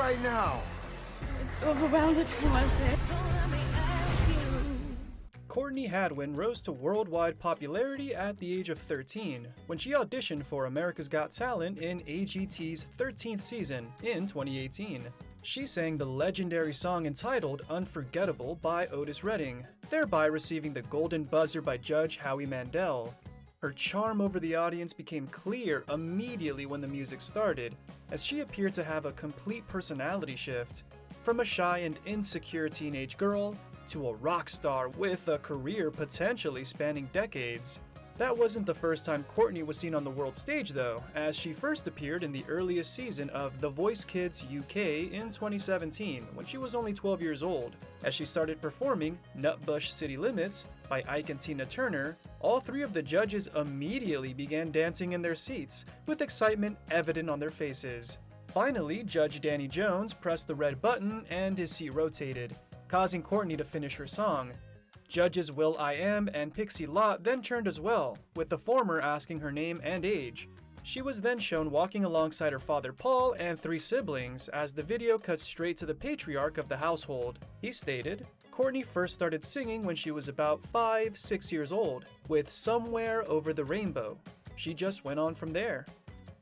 right now. It's overwhelmed, I must say. Courtney Hadwin rose to worldwide popularity at the age of 13 when she auditioned for America's Got Talent in AGT's 13th season in 2018. She sang the legendary song entitled Unforgettable by Otis Redding, thereby receiving the Golden Buzzer by Judge Howie Mandel. Her charm over the audience became clear immediately when the music started, as she appeared to have a complete personality shift, from a shy and insecure teenage girl to a rock star with a career potentially spanning decades. That wasn't the first time Courtney was seen on the world stage though, as she first appeared in the earliest season of The Voice Kids UK in 2017 when she was only 12 years old. As she started performing Nutbush City Limits by Ike and Tina Turner, all three of the judges immediately began dancing in their seats, with excitement evident on their faces. Finally, Judge Danny Jones pressed the red button and his seat rotated, causing Courtney to finish her song. Judges Will I Am and Pixie Lott then turned as well, with the former asking her name and age. She was then shown walking alongside her father Paul and three siblings as the video cuts straight to the patriarch of the household. He stated, Courtney first started singing when she was about 5-6 years old, with Somewhere Over the Rainbow. She just went on from there.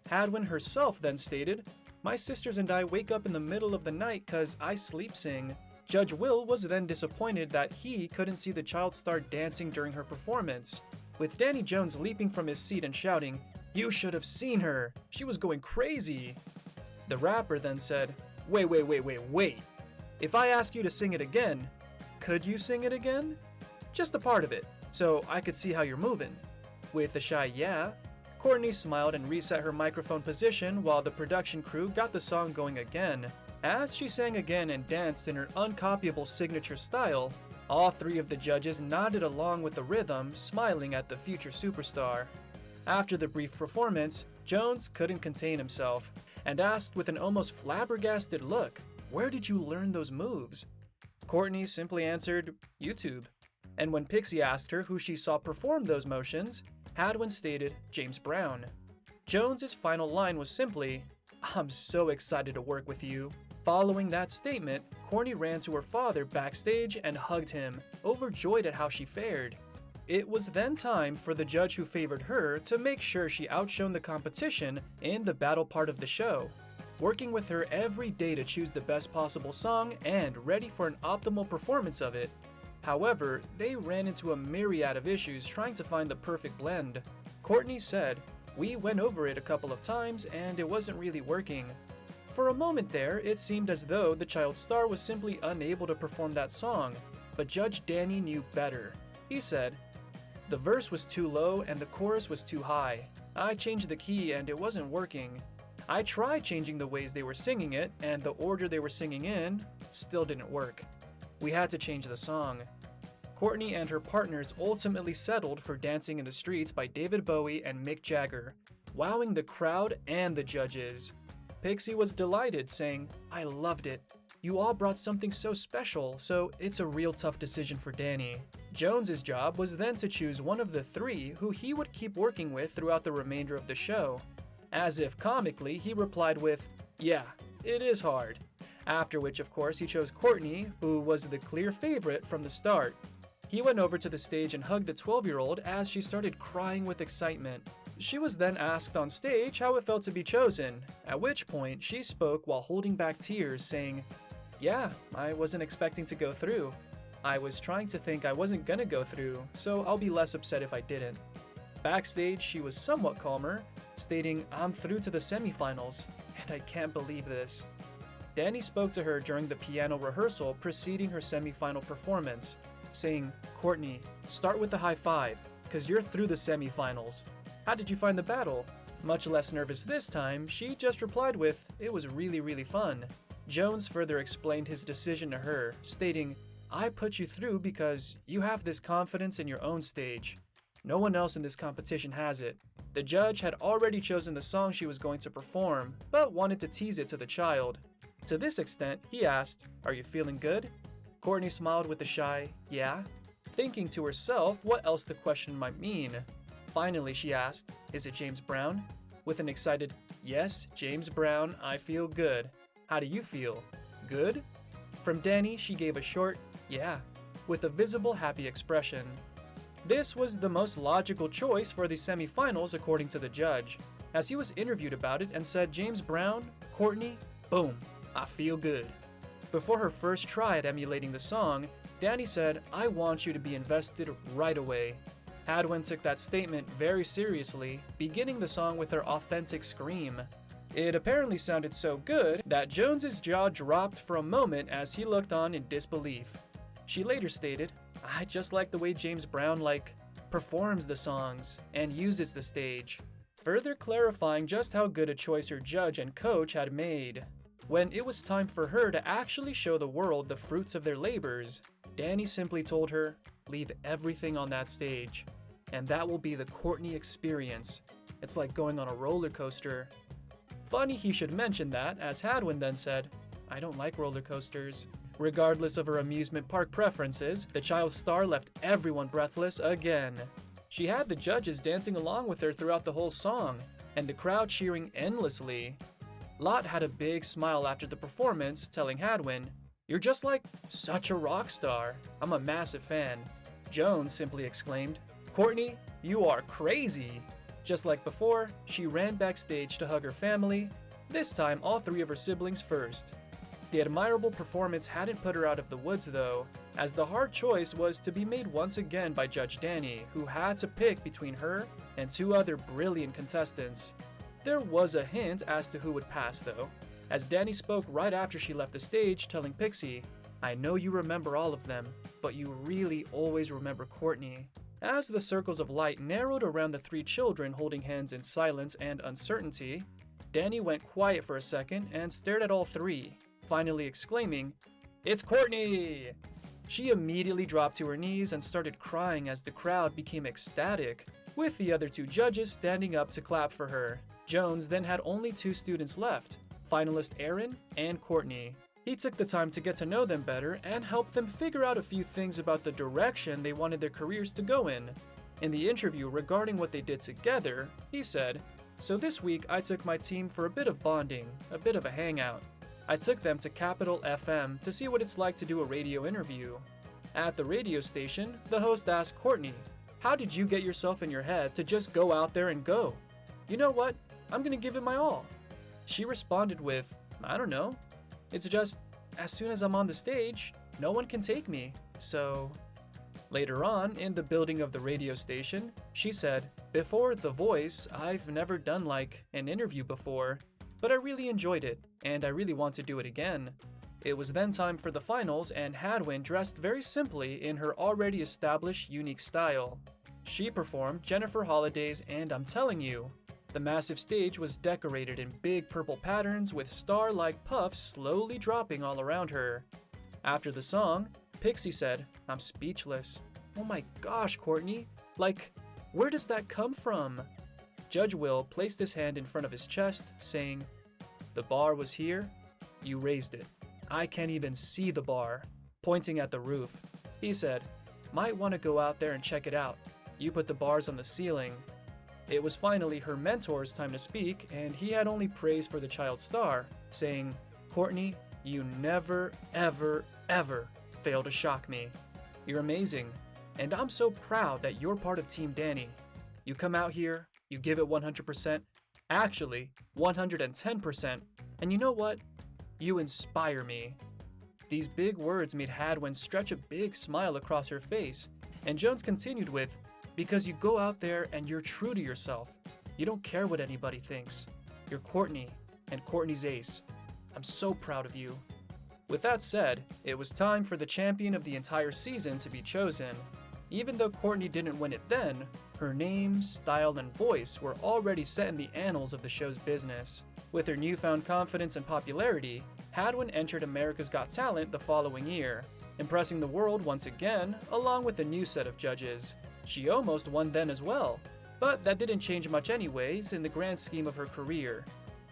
Hadwin herself then stated, my sisters and I wake up in the middle of the night cause I sleep sing. Judge Will was then disappointed that he couldn't see the child star dancing during her performance, with Danny Jones leaping from his seat and shouting, "You should have seen her! She was going crazy!" The rapper then said, wait. If I ask you to sing it again, could you sing it again? Just a part of it, so I could see how you're moving. With a shy yeah, Courtney smiled and reset her microphone position while the production crew got the song going again. As she sang again and danced in her uncopyable signature style, all three of the judges nodded along with the rhythm, smiling at the future superstar. After the brief performance, Jones couldn't contain himself and asked with an almost flabbergasted look, "Where did you learn those moves?" Courtney simply answered, "YouTube." And when Pixie asked her who she saw perform those motions, Hadwin stated, "James Brown." Jones's final line was simply, "I'm so excited to work with you." Following that statement, Courtney ran to her father backstage and hugged him, overjoyed at how she fared. It was then time for the judge who favored her to make sure she outshone the competition in the battle part of the show, working with her every day to choose the best possible song and ready for an optimal performance of it. However, they ran into a myriad of issues trying to find the perfect blend. Courtney said, "We went over it a couple of times and it wasn't really working." For a moment there, it seemed as though the child star was simply unable to perform that song, but Judge Danny knew better. He said, "The verse was too low and the chorus was too high. I changed the key and it wasn't working. I tried changing the ways they were singing it and the order they were singing in, still didn't work. We had to change the song." Courtney and her partners ultimately settled for Dancing in the Streets by David Bowie and Mick Jagger, wowing the crowd and the judges. Pixie was delighted, saying, "I loved it. You all brought something so special, so it's a real tough decision for Danny." Jones's job was then to choose one of the three who he would keep working with throughout the remainder of the show. As if comically, he replied with, "Yeah, it is hard." After which, of course, he chose Courtney, who was the clear favorite from the start. He went over to the stage and hugged the 12-year-old as she started crying with excitement. She was then asked on stage how it felt to be chosen, at which point she spoke while holding back tears, saying, "Yeah, I wasn't expecting to go through. I was trying to think I wasn't gonna go through, so I'll be less upset if I didn't." Backstage, she was somewhat calmer, stating, "I'm through to the semifinals, and I can't believe this." Danny spoke to her during the piano rehearsal preceding her semifinal performance, saying, "Courtney, start with the high five, cause you're through the semifinals. How did you find the battle?" Much less nervous this time, she just replied with, "It was really fun." Jones further explained his decision to her, stating, "I put you through because you have this confidence in your own stage. No one else in this competition has it." The judge had already chosen the song she was going to perform, but wanted to tease it to the child. To this extent, he asked, "Are you feeling good?" Courtney smiled with a shy, "Yeah," thinking to herself what else the question might mean. Finally, she asked, "Is it James Brown?" With an excited, "Yes, James Brown, I feel good." How do you feel? Good? From Danny, she gave a short, yeah, with a visible happy expression. This was the most logical choice for the semifinals according to the judge, as he was interviewed about it and said James Brown, Courtney, boom, I feel good. Before her first try at emulating the song, Danny said, I want you to be invested right away. Hadwin took that statement very seriously, beginning the song with her authentic scream. It apparently sounded so good that Jones's jaw dropped for a moment as he looked on in disbelief. She later stated, I just like the way James Brown performs the songs and uses the stage, further clarifying just how good a choice her judge and coach had made. When it was time for her to actually show the world the fruits of their labors, Danny simply told her, leave everything on that stage, and that will be the Courtney experience. It's like going on a roller coaster. Funny he should mention that, as Hadwin then said, I don't like roller coasters. Regardless of her amusement park preferences, the child star left everyone breathless again. She had the judges dancing along with her throughout the whole song, and the crowd cheering endlessly. Lott had a big smile after the performance, telling Hadwin, you're just like such a rock star. I'm a massive fan. Jones simply exclaimed, Courtney, you are crazy. Just like before, she ran backstage to hug her family, this time all three of her siblings first. The admirable performance hadn't put her out of the woods though, as the hard choice was to be made once again by Judge Danny, who had to pick between her and two other brilliant contestants. There was a hint as to who would pass though, as Danny spoke right after she left the stage, telling Pixie, I know you remember all of them, but you really always remember Courtney. As the circles of light narrowed around the three children holding hands in silence and uncertainty, Danny went quiet for a second and stared at all three, finally exclaiming, It's Courtney! She immediately dropped to her knees and started crying as the crowd became ecstatic, with the other two judges standing up to clap for her. Jones then had only two students left, finalist Aaron and Courtney. He took the time to get to know them better and help them figure out a few things about the direction they wanted their careers to go in. In the interview regarding what they did together, he said, So this week I took my team for a bit of bonding, a bit of a hangout. I took them to Capital FM to see what it's like to do a radio interview. At the radio station, the host asked Courtney, How did you get yourself in your head to just go out there and go? You know what? I'm gonna give it my all. She responded with, I don't know. It's just, as soon as I'm on the stage, no one can take me, so... Later on, in the building of the radio station, she said, Before The Voice, I've never done an interview before, but I really enjoyed it, and I really want to do it again. It was then time for the finals, and Hadwin dressed very simply in her already established unique style. She performed Jennifer Holliday's And I'm Telling You. The massive stage was decorated in big purple patterns with star-like puffs slowly dropping all around her. After the song, Pixie said, I'm speechless. Oh my gosh, Courtney. Where does that come from? Judge Will placed his hand in front of his chest, saying, The bar was here, you raised it. I can't even see the bar, pointing at the roof. He said, Might want to go out there and check it out. You put the bars on the ceiling. It was finally her mentor's time to speak, and he had only praise for the child star, saying, Courtney, you never, ever, ever fail to shock me. You're amazing, and I'm so proud that you're part of Team Danny. You come out here, you give it 100%, actually 110%, and you know what? You inspire me. These big words made Hadwin stretch a big smile across her face, and Jones continued with, Because you go out there and you're true to yourself. You don't care what anybody thinks. You're Courtney, and Courtney's ace. I'm so proud of you. With that said, it was time for the champion of the entire season to be chosen. Even though Courtney didn't win it then, her name, style, and voice were already set in the annals of the show's business. With her newfound confidence and popularity, Hadwin entered America's Got Talent the following year, impressing the world once again, along with a new set of judges. She almost won then as well, but that didn't change much anyways in the grand scheme of her career.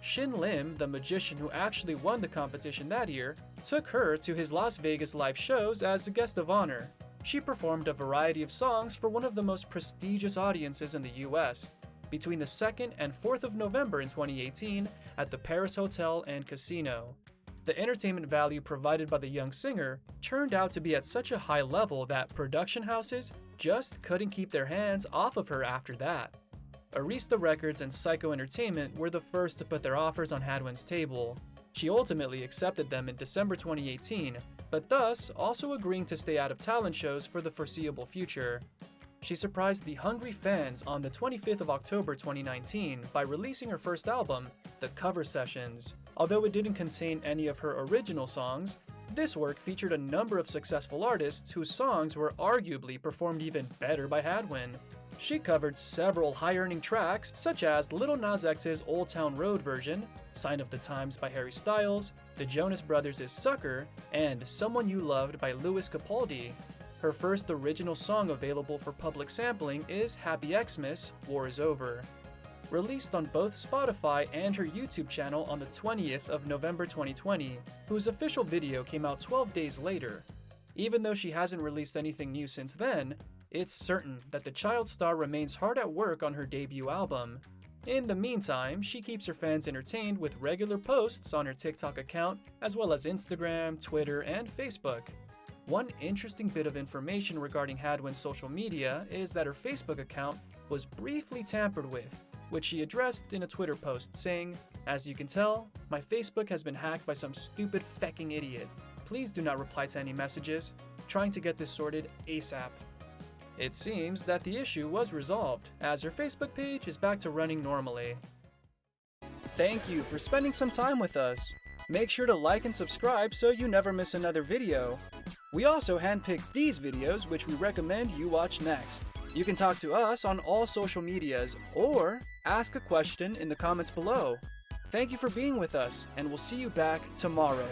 Shin Lim, the magician who actually won the competition that year, took her to his Las Vegas live shows as a guest of honor. She performed a variety of songs for one of the most prestigious audiences in the US, between the 2nd and 4th of November in 2018 at the Paris Hotel and Casino. The entertainment value provided by the young singer turned out to be at such a high level that production houses just couldn't keep their hands off of her after that. Arista Records and Psycho Entertainment were the first to put their offers on Hadwin's table. She ultimately accepted them in December 2018, but thus also agreeing to stay out of talent shows for the foreseeable future. She surprised the hungry fans on the 25th of October 2019 by releasing her first album, The Cover Sessions. Although it didn't contain any of her original songs, this work featured a number of successful artists whose songs were arguably performed even better by Hadwin. She covered several high-earning tracks such as Lil Nas X's Old Town Road version, Sign of the Times by Harry Styles, The Jonas Brothers' Sucker, and Someone You Loved by Louis Capaldi. Her first original song available for public sampling is Happy Xmas, War Is Over. Released on both Spotify and her YouTube channel on the 20th of November 2020, whose official video came out 12 days later. Even though she hasn't released anything new since then, it's certain that the child star remains hard at work on her debut album. In the meantime, she keeps her fans entertained with regular posts on her TikTok account, as well as Instagram, Twitter, and Facebook. One interesting bit of information regarding Hadwin's social media is that her Facebook account was briefly tampered with, which she addressed in a Twitter post saying, "As you can tell, my Facebook has been hacked by some stupid fecking idiot. Please do not reply to any messages. Trying to get this sorted ASAP." It seems that the issue was resolved, as her Facebook page is back to running normally. Thank you for spending some time with us. Make sure to like and subscribe so you never miss another video. We also handpicked these videos which we recommend you watch next. You can talk to us on all social medias or ask a question in the comments below. Thank you for being with us, and we'll see you back tomorrow.